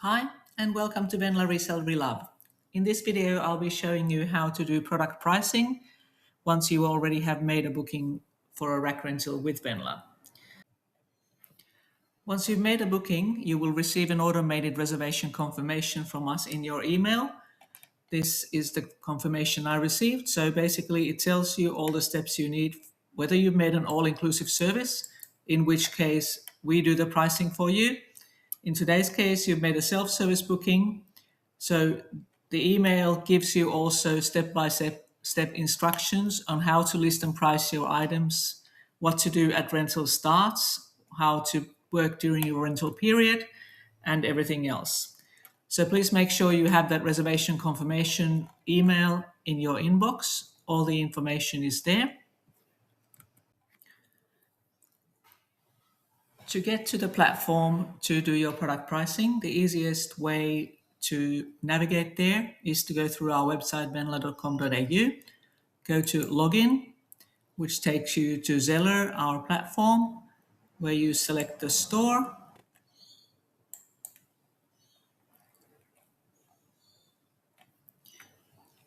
Hi, and welcome to VENLA resell+relove. In this video, I'll be showing you how to do product pricing once you already have made a booking for a rack rental with VENLA. Once you've made a booking, you will receive an automated reservation confirmation from us in your email. This is the confirmation I received. So basically, it tells you all the steps you need, whether you've made an all-inclusive service, in which case we do the pricing for you. In today's case, you've made a self-service booking. So the email gives you also step-by-step instructions on how to list and price your items, what to do at rental starts, how to work during your rental period, and everything else. So please make sure you have that reservation confirmation email in your inbox. All the information is there. To get to the platform to do your product pricing, the easiest way to navigate there is to go through our website venla.com.au, go to login, which takes you to Zeller, our platform, where you select the store.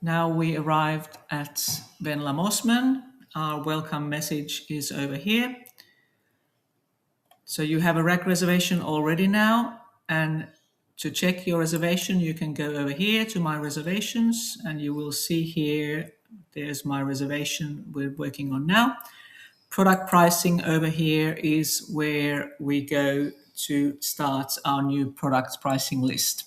Now we arrived at Venla Mossman. Our welcome message is over here. So you have a rack reservation already now, and to check your reservation, you can go over here to my reservations, and you will see here, there's my reservation we're working on now. Product pricing over here is where we go to start our new product pricing list.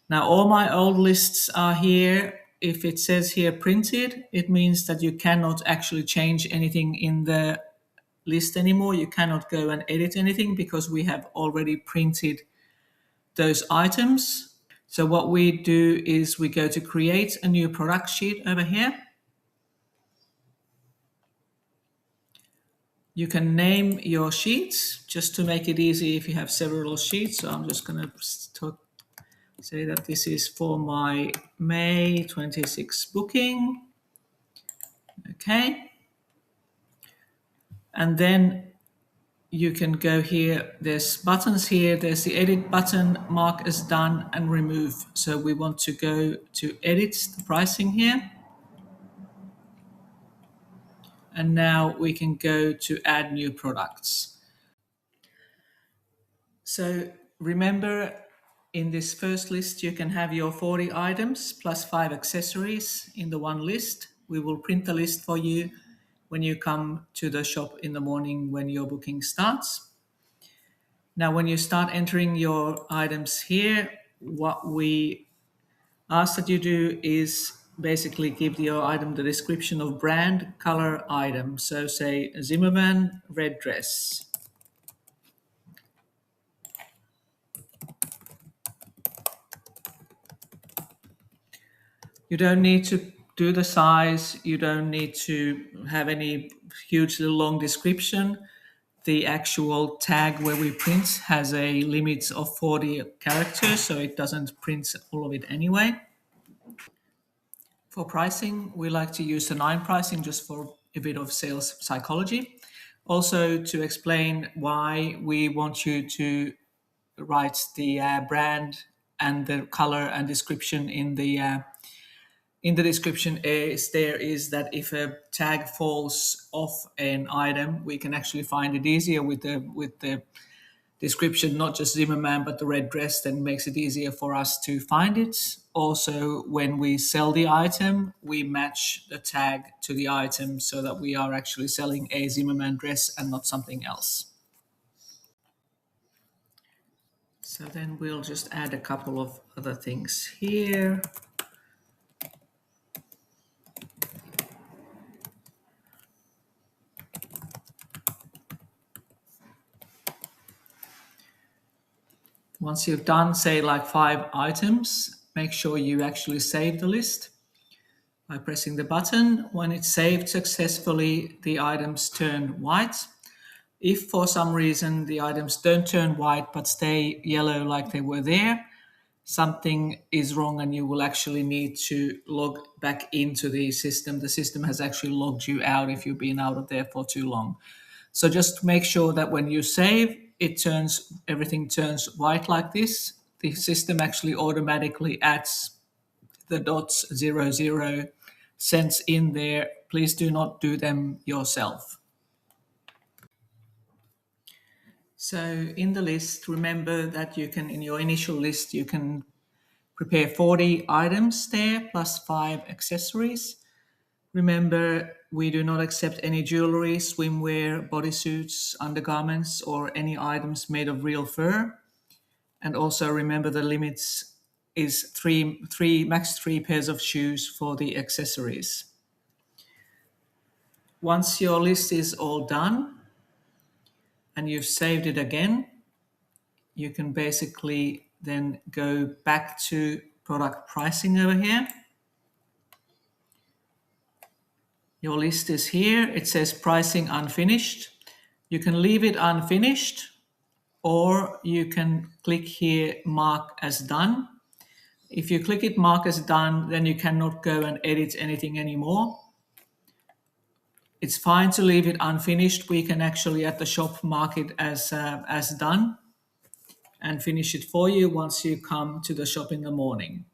Now, all my old lists are here. If it says here printed, it means that you cannot actually change anything in the list anymore. You cannot go and edit anything because we have already printed those items. So what we do is we go to create a new product sheet over here. You can name your sheets just to make it easy if you have several sheets. So I'm just going to say that this is for my May 26 booking. Okay. And then you can go here. There's buttons here. There's the edit button, mark as done, and remove. So we want to go to edit the pricing here. And now we can go to add new products. So remember, in this first list, you can have your 40 items plus 5 accessories in the one list. We will print the list for you when you come to the shop in the morning when your booking starts. Now, when you start entering your items here, what we ask that you do is basically give your item the description of brand, color, item. So say Zimmerman red dress. You don't need to do the size. You don't need to have any hugely long description. The actual tag where we print has a limit of 40 characters, so it doesn't print all of it anyway. For pricing, we like to use the 9 pricing just for a bit of sales psychology. Also to explain why we want you to write the brand and the color and description in the description is that if a tag falls off an item, we can actually find it easier with the description, not just Zimmerman, but the red dress, then makes it easier for us to find it. Also, when we sell the item, we match the tag to the item so that we are actually selling a Zimmerman dress and not something else. So then we'll just add a couple of other things here. Once you've done, say, like 5 items, make sure you actually save the list by pressing the button. When it's saved successfully, the items turn white. If for some reason the items don't turn white but stay yellow like they were there, something is wrong and you will actually need to log back into the system. The system has actually logged you out if you've been out of there for too long. So just make sure that when you save, everything turns white like this. the system actually automatically adds the dots 00 cents in there. Please do not do them yourself. So in the list, remember that you can, in your initial list, you can prepare 40 items there plus 5 accessories. Remember, we do not accept any jewelry, swimwear, bodysuits, undergarments, or any items made of real fur. And also remember the limits is max three pairs of shoes for the accessories. Once your list is all done and you've saved it again, you can basically then go back to product pricing over here. Your list is here. It says pricing unfinished. You can leave it unfinished, or you can click here mark as done. If you click it mark as done, then you cannot go and edit anything anymore. It's fine to leave it unfinished. We can actually at the shop mark it as done and finish it for you once you come to the shop in the morning.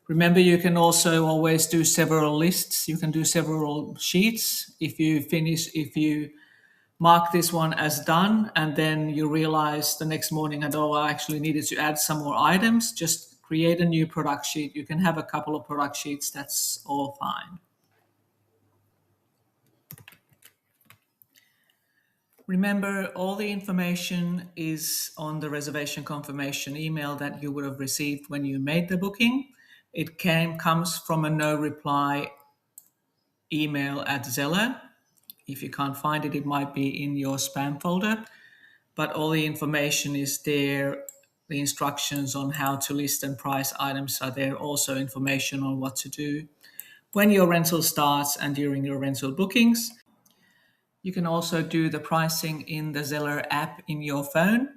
Remember, you can also always do several lists. You can do several sheets. If you mark this one as done and then you realize the next morning that, oh, I actually needed to add some more items, just create a new product sheet. You can have a couple of product sheets. That's all fine. Remember, all the information is on the reservation confirmation email that you would have received when you made the booking. It comes from a no reply email at Zeller. If you can't find it, it might be in your spam folder. But all the information is there. The instructions on how to list and price items are there. Also information on what to do when your rental starts and during your rental bookings. You can also do the pricing in the Zeller app in your phone.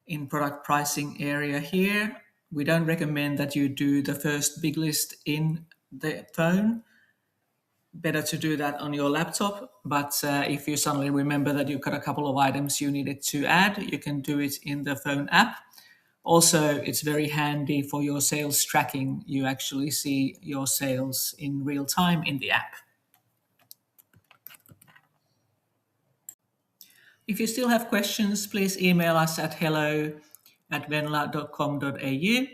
In product pricing area here, we don't recommend that you do the first big list in the phone. Better to do that on your laptop. But if you suddenly remember that you've got a couple of items you needed to add, you can do it in the phone app. Also, it's very handy for your sales tracking. You actually see your sales in real time in the app. If you still have questions, please email us at hello@venla.com.au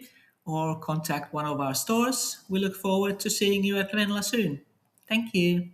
or contact one of our stores. We look forward to seeing you at Venla soon. Thank you.